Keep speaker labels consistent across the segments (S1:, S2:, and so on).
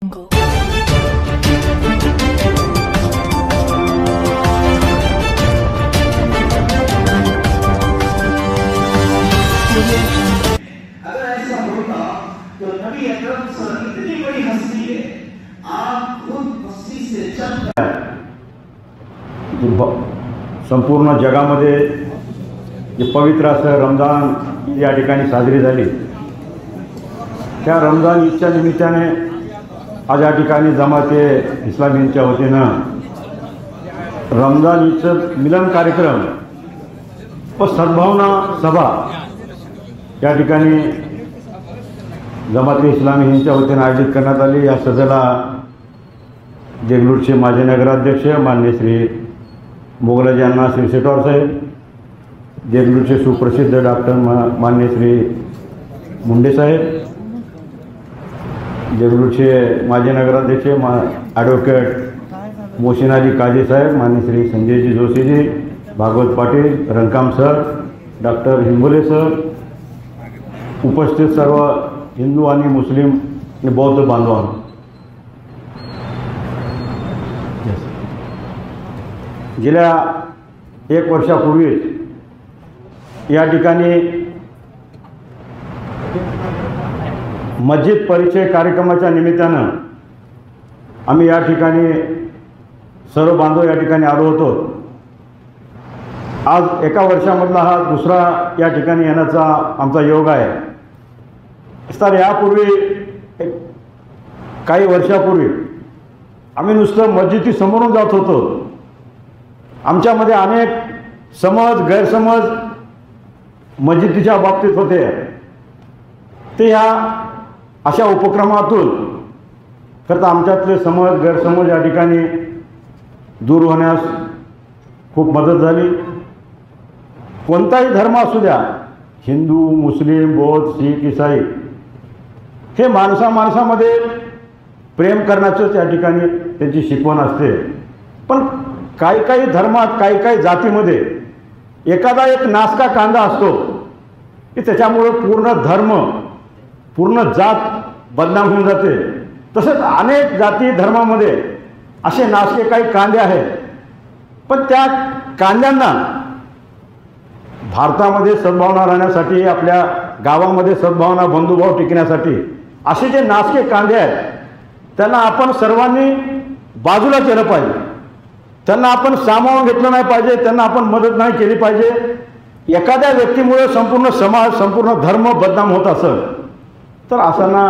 S1: अगर ऐसा होता तो नबी अकरम सल्लल्लाहु अलैहि वसल्लम इतनी बड़ी हस्ती है, आप खुद मस्जिद से चल
S2: संपूर्ण जगामध्ये जे पवित्र असं रमजान या ठिकाणी साजरी झाली, त्या रमजान ईदच्या निमित्ताने आज या ठिकाणी जमाते इस्लामींच्या वतीनं रमजान ईदचं मिलन कार्यक्रम व सद्भावना सभा या ठिकाणी जमाते इस्लामी यांच्या वतीनं आयोजित करण्यात आली। या सभेला देगलूरचे माजी नगराध्यक्ष माननीय श्री मोगलाजी अण्णा शिरसेटवार साहेब, देगलूरचे सुप्रसिद्ध डॉक्टर माननीय श्री मुंडे साहेब, देगलूरचे माजी नगराध्यक्ष ॲडव्होकेट मोहसिन अली काजी साहेब, माननीय श्री संजयजी जोशीजी, भागवत पाटील, रंकाम सर, डॉक्टर हिंगोले सर, उपस्थित सर्व हिंदू आणि मुस्लिम आणि बौद्ध बांधवांनो, गेल्या 1 वर्षापूर्वी या ठिकाणी मस्जिद परिचय कार्यक्रमाच्या निमित्तानं आम्ही या ठिकाणी सर्व बांधव या ठिकाणी आलो होतो। आज 1 वर्षामधला हा दुसरा या ठिकाणी येण्याचा आमचा योग आहे। तर यापूर्वी काही वर्षापूर्वी आम्ही नुसतं मस्जिदी समोरून जात होतो। आमच्यामध्ये अनेक समज गैरसमज मस्जिदीच्या बाबतीत होते। ते ह्या अशा उपक्रमातून करता आमच्यातले समज गैरसमज या ठिकाणी दूर होण्यास खूप मदत झाली। कोणताही धर्म असू द्या, हिंदू, मुस्लिम, बौद्ध, शीख, ईसाई, हे माणसामध्ये प्रेम करण्याचंच या ठिकाणी त्यांची शिकवण असते। पण काही धर्मात काही जातीमध्ये एखादा एक नासका कांदा असतो की त्याच्यामुळे पूर्ण धर्म पूर्ण जात बदनाम होऊन जाते। तसंच अनेक जाती धर्मामध्ये असे नासके काही कांदे आहेत, पण त्या कांद्यांना भारतामध्ये सद्भावना राहण्यासाठी, आपल्या गावामध्ये सद्भावना बंधुभाव टिकण्यासाठी असे जे नासके कांदे आहेत त्यांना आपण सर्वांनी बाजूला केलं पाहिजे। त्यांना आपण सामावून घेतलं नाही पाहिजे, त्यांना आपण मदत नाही केली पाहिजे। एखाद्या व्यक्तीमुळे संपूर्ण समाज, संपूर्ण धर्म बदनाम होत असेल तर अशांना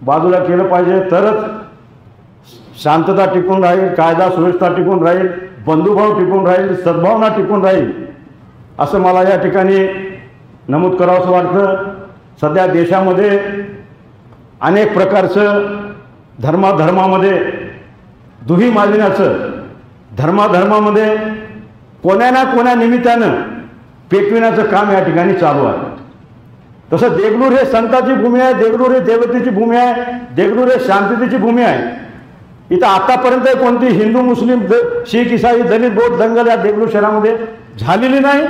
S2: बाजूला केलं पाहिजे, तरच शांतता टिकून राहील, कायदा सुव्यवस्था टिकून राहील, बंधुभाव टिकून राहील, सद्भावना टिकून राहील, असं मला या ठिकाणी नमूद करावंसं वाटतं। सध्या देशामध्ये अनेक प्रकारचं धर्मामध्ये दुही माजण्याचं, धर्मामध्ये कोण्या ना कोण्या निमित्तानं पेटविण्याचं काम या ठिकाणी चालू आहे। तसं देगलूर हे संताची भूमी आहे, देगलूर हे देवतेची भूमी आहे, देगलूर हे शांततेची भूमी आहे। इथं आतापर्यंत कोणती हिंदू, मुस्लिम, शीख, ईसाई, दलित, बौद्ध दंगल या देगलूर शहरामध्ये झालेली नाही।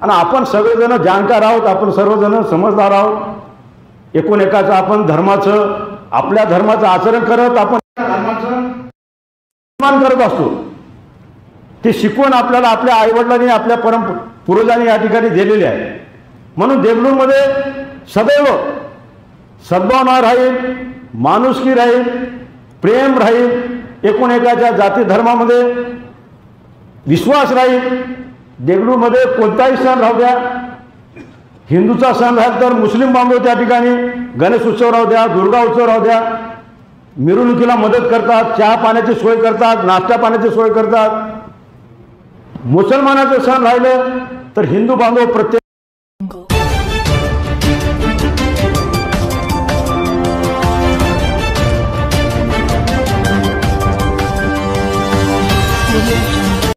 S2: आणि आपण सगळेजण जाणकार आहोत, आपण सर्वजण समजदार आहोत। एकूण एकाचं आपण धर्माचं, आपल्या धर्माचं आचरण करत आपण धर्माचं सन्मान करत असतो। ती शिकवण आपल्याला आपल्या आईवडिलांनी, आपल्या पूर्वजांनी या ठिकाणी दिलेली आहे। म्हणून देगलूरमध्ये सदैव सद्भावना राहील, माणुसकी राहील, प्रेम राहील, एकूण एकाच्या जाती धर्मामध्ये विश्वास राहील। देगलूरमध्ये कोणताही सण राहू द्या, हिंदूचा सण राहील तर मुस्लिम बांधव त्या ठिकाणी गणेश उत्सव राहू द्या, दुर्गा उत्सव राहू द्या, मिरवणुकीला मदत करतात, चहा पाण्याची सोय करतात, नाश्ता पाण्याची सोय करतात। मुसलमानाचं सण राहिलं तर हिंदू बांधव प्रत्येक